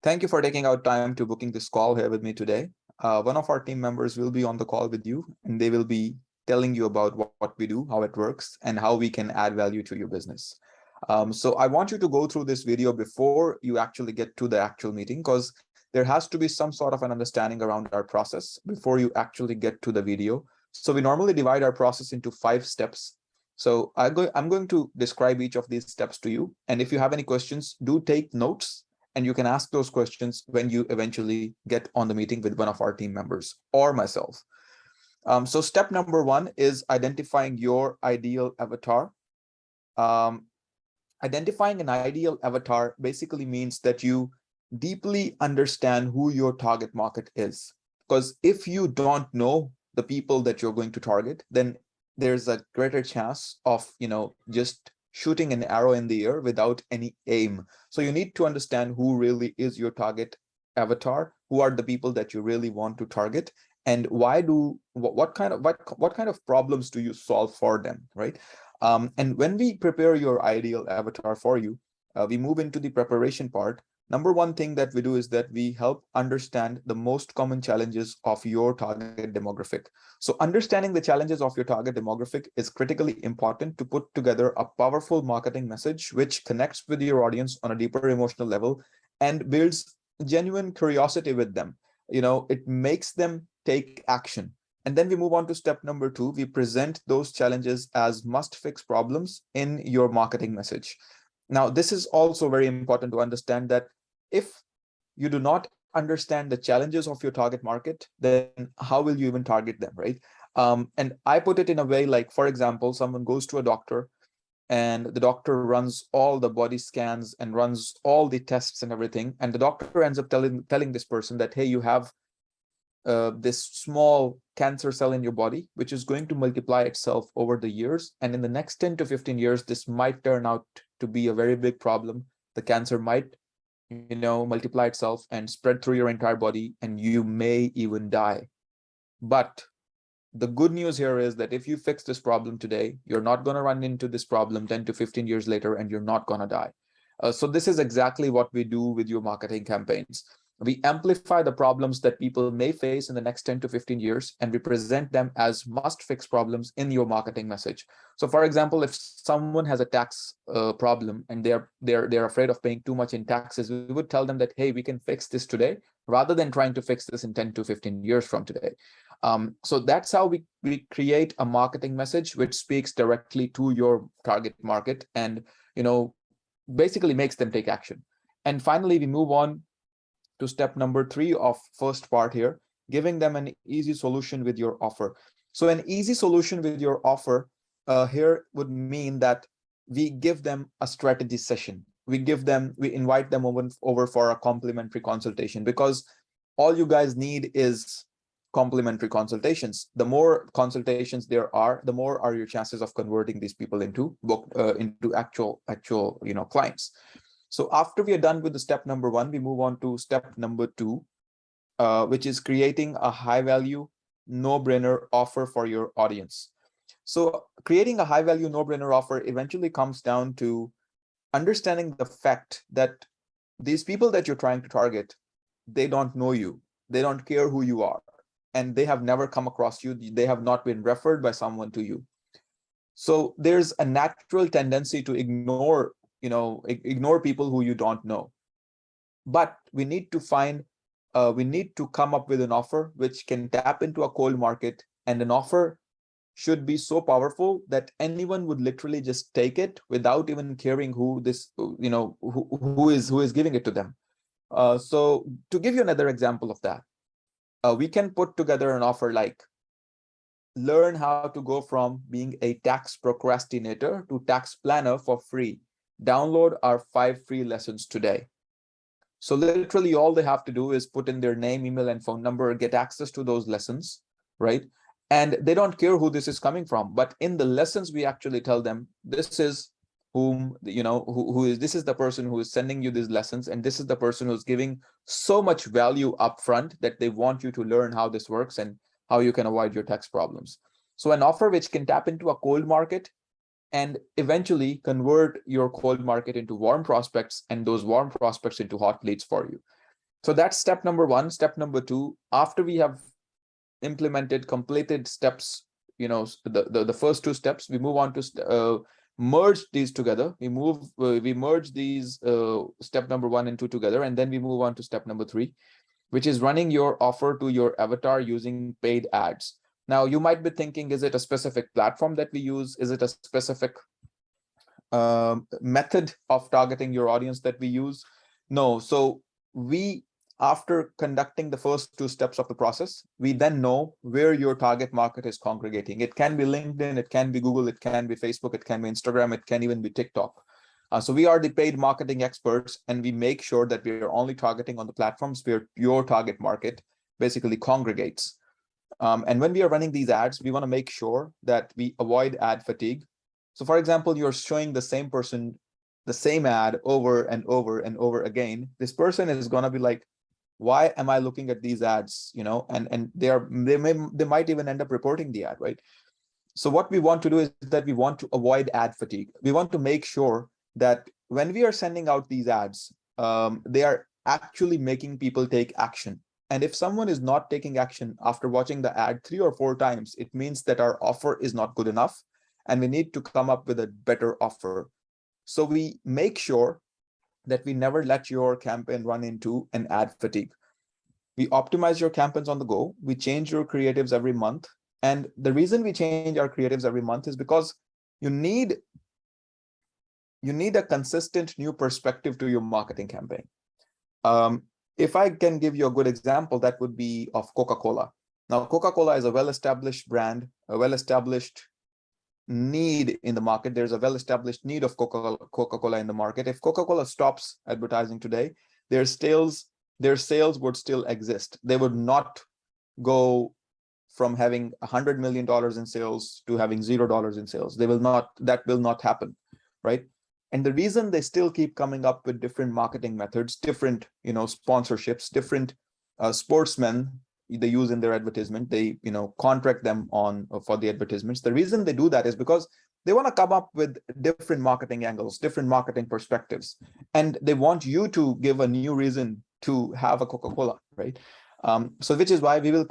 Thank you for taking out time to booking this call here with me today. One of our team members will be on the call with you, and they will be telling you about what we do, how it works, and how we can add value to your business. So I want you to go through this video before you actually get to the actual meeting, because there has to be some sort of an understanding around our process before you actually get to the video. So we normally divide our process into 5 steps. So I'm going to describe each of these steps to you. And if you have any questions, do take notes, and you can ask those questions when you eventually get on the meeting with one of our team members or myself. So step number 1 is identifying your ideal avatar. Um, Identifying an ideal avatar basically means that you deeply understand who your target market is. Because if you don't know the people that you're going to target, then there's a greater chance of, just shooting an arrow in the air without any aim. So you need to understand who really is your target avatar, who are the people that you really want to target, and what kind of problems do you solve for them, right? And when we prepare your ideal avatar for you, we move into the preparation part. Number one thing that we do is that we help understand the most common challenges of your target demographic. So understanding the challenges of your target demographic is critically important to put together a powerful marketing message which connects with your audience on a deeper emotional level and builds genuine curiosity with them. It makes them take action. And then we move on to step number 2. We present those challenges as must-fix problems in your marketing message. Now, this is also very important to understand that if you do not understand the challenges of your target market, then how will you even target them, right? And I put it in a way like, for example, someone goes to a doctor and the doctor runs all the body scans and runs all the tests and everything. And the doctor ends up telling this person that, hey, you have this small cancer cell in your body, which is going to multiply itself over the years. And in the next 10 to 15 years, this might turn out to be a very big problem. The cancer might, multiply itself and spread through your entire body, and you may even die. But the good news here is that if you fix this problem today, you're not going to run into this problem 10 to 15 years later, and you're not going to die. So this is exactly what we do with your marketing campaigns. We amplify the problems that people may face in the next 10 to 15 years, and we present them as must-fix problems in your marketing message. So, for example, if someone has a tax problem and they're afraid of paying too much in taxes, we would tell them that, hey, we can fix this today, rather than trying to fix this in 10 to 15 years from today. So that's how we create a marketing message which speaks directly to your target market and, basically makes them take action. And finally, we move on to step number 3 of first part here, giving them an easy solution with your offer. So an easy solution with your offer here would mean that we give them a strategy session. We invite them over for a complimentary consultation, because all you guys need is complimentary consultations. The more consultations there are, the more are your chances of converting these people into actual clients. So after we are done with the step number 1, we move on to step number 2, which is creating a high value, no-brainer offer for your audience. So creating a high value, no-brainer offer eventually comes down to understanding the fact that these people that you're trying to target, they don't know you. They don't care who you are. And they have never come across you. They have not been referred by someone to you. So there's a natural tendency to ignore people who you don't know. But we need to come up with an offer which can tap into a cold market, and an offer should be so powerful that anyone would literally just take it without even caring who is giving it to them. So to give you another example of that, we can put together an offer like, learn how to go from being a tax procrastinator to tax planner for free. Download our 5 free lessons today. So literally all they have to do is put in their name, email, and phone number, get access to those lessons, right? And they don't care who this is coming from. But in the lessons, we actually tell them, this is this is the person who is sending you these lessons, and this is the person who's giving so much value upfront that they want you to learn how this works and how you can avoid your tax problems. So an offer which can tap into a cold market and eventually convert your cold market into warm prospects, and those warm prospects into hot leads for you. So that's step number one. Step number two, after we have completed steps, the first two steps, we move on to merge these together. We merge these step number one and two together, and then we move on to step number three, which is running your offer to your avatar using paid ads. Now, you might be thinking, is it a specific platform that we use? Is it a specific method of targeting your audience that we use? No. So we, after conducting the first two steps of the process, we then know where your target market is congregating. It can be LinkedIn, it can be Google, it can be Facebook, it can be Instagram, it can even be TikTok. So we are the paid marketing experts, and we make sure that we are only targeting on the platforms where your target market basically congregates. And when we are running these ads, we want to make sure that we avoid ad fatigue. So for example, you're showing the same person the same ad over and over and over again. This person is going to be like, why am I looking at these ads? And they might even end up reporting the ad, right? So what we want to do is that we want to avoid ad fatigue. We want to make sure that when we are sending out these ads, they are actually making people take action. And if someone is not taking action after watching the ad 3 or 4 times, it means that our offer is not good enough, and we need to come up with a better offer. So we make sure that we never let your campaign run into an ad fatigue. We optimize your campaigns on the go. We change your creatives every month. And the reason we change our creatives every month is because you need a consistent new perspective to your marketing campaign. If I can give you a good example, that would be of Coca-Cola. Now, Coca-Cola is a well-established brand, a well-established need in the market. There's a well-established need of Coca-Cola in the market. If Coca-Cola stops advertising today, their sales would still exist. They would not go from having $100 million in sales to having $0 in sales. That will not happen, right? And the reason they still keep coming up with different marketing methods, different, sponsorships, different sportsmen they use in their advertisement, they, contract them for the advertisements. The reason they do that is because they want to come up with different marketing angles, different marketing perspectives, and they want you to give a new reason to have a Coca-Cola, right? So which is why we will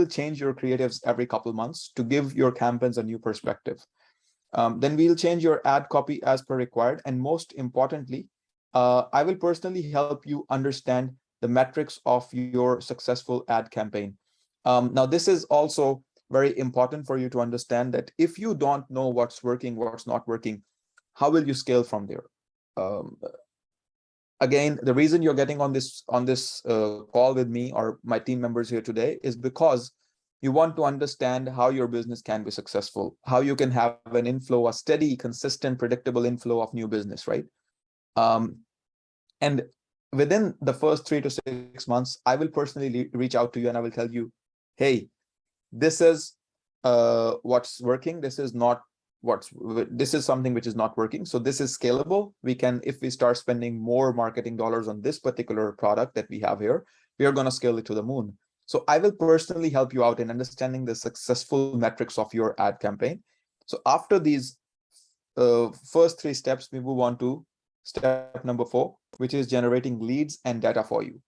change your creatives every couple of months to give your campaigns a new perspective. Then we'll change your ad copy as per required. And most importantly, I will personally help you understand the metrics of your successful ad campaign. Now, this is also very important for you to understand that if you don't know what's working, what's not working, how will you scale from there? Again, the reason you're getting on this call with me or my team members here today is because you want to understand how your business can be successful, how you can have an inflow, a steady, consistent, predictable inflow of new business, right? And within the first 3 to 6 months, I will personally reach out to you and I will tell you, hey, this is what's working. This is something which is not working. So this is scalable. If we start spending more marketing dollars on this particular product that we have here, we are going to scale it to the moon. So I will personally help you out in understanding the successful metrics of your ad campaign. So after these first 3 steps, we move on to step number 4, which is generating leads and data for you.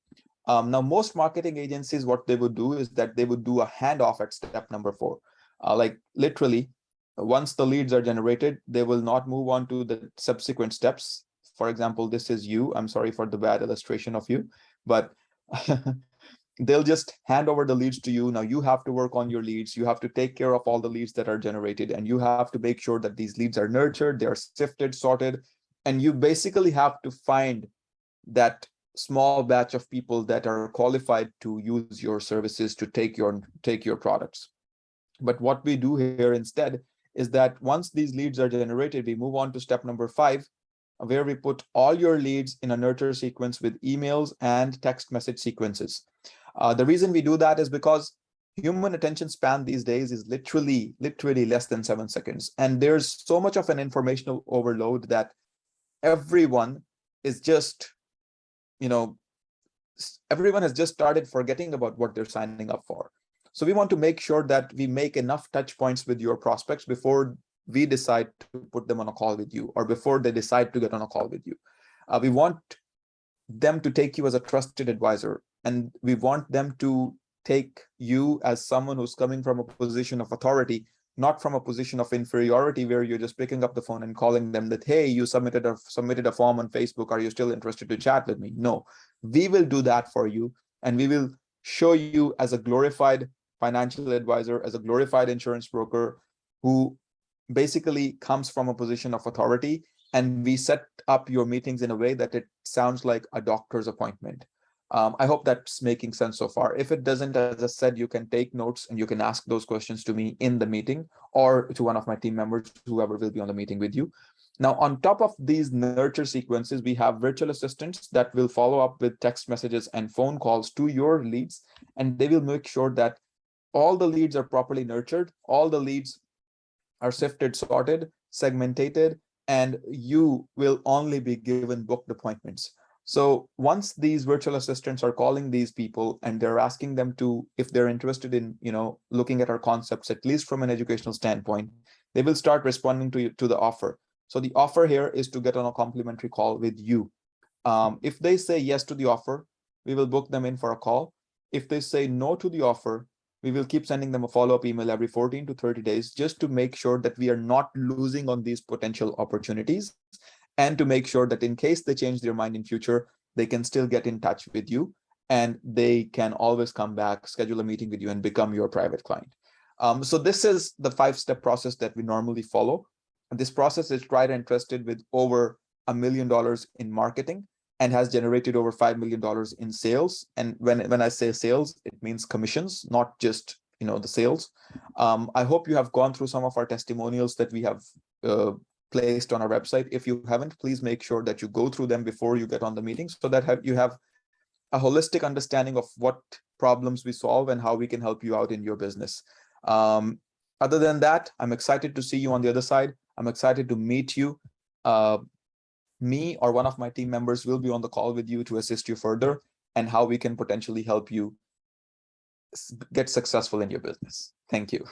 Now, most marketing agencies, what they would do is that they would do a handoff at step number 4. Like literally, once the leads are generated, they will not move on to the subsequent steps. For example, this is you. I'm sorry for the bad illustration of you, but they'll just hand over the leads to you. Now you have to work on your leads. You have to take care of all the leads that are generated, and you have to make sure that these leads are nurtured, they are sifted, sorted, and you basically have to find that small batch of people that are qualified to use your services to take your products. But what we do here instead is that once these leads are generated, we move on to step number 5, where we put all your leads in a nurture sequence with emails and text message sequences. The reason we do that is because human attention span these days is literally less than 7 seconds. And there's so much of an informational overload that everyone has just started forgetting about what they're signing up for. So we want to make sure that we make enough touch points with your prospects before we decide to put them on a call with you, or before they decide to get on a call with you. We want them to take you as a trusted advisor. And we want them to take you as someone who's coming from a position of authority, not from a position of inferiority where you're just picking up the phone and calling them that, hey, you submitted a form on Facebook. Are you still interested to chat with me? No, we will do that for you. And we will show you as a glorified financial advisor, as a glorified insurance broker who basically comes from a position of authority. And we set up your meetings in a way that it sounds like a doctor's appointment. I hope that's making sense so far. If it doesn't, as I said, you can take notes and you can ask those questions to me in the meeting or to one of my team members, whoever will be on the meeting with you. Now, on top of these nurture sequences, we have virtual assistants that will follow up with text messages and phone calls to your leads, and they will make sure that all the leads are properly nurtured, all the leads are sifted, sorted, segmented, and you will only be given booked appointments. So once these virtual assistants are calling these people and they're asking them to, if they're interested in, looking at our concepts, at least from an educational standpoint, they will start responding to the offer. So the offer here is to get on a complimentary call with you. If they say yes to the offer, we will book them in for a call. If they say no to the offer, we will keep sending them a follow-up email every 14 to 30 days just to make sure that we are not losing on these potential opportunities, and to make sure that in case they change their mind in future, they can still get in touch with you and they can always come back, schedule a meeting with you, and become your private client. So this is the 5-step process that we normally follow. And this process is tried and trusted with over $1 million in marketing and has generated over $5 million in sales. And when I say sales, it means commissions, not just the sales. I hope you have gone through some of our testimonials that we have placed on our website. If you haven't, please make sure that you go through them before you get on the meeting, so that you have a holistic understanding of what problems we solve and how we can help you out in your business. Other than that, I'm excited to see you on the other side. I'm excited to meet you. Me or one of my team members will be on the call with you to assist you further and how we can potentially help you get successful in your business. Thank you.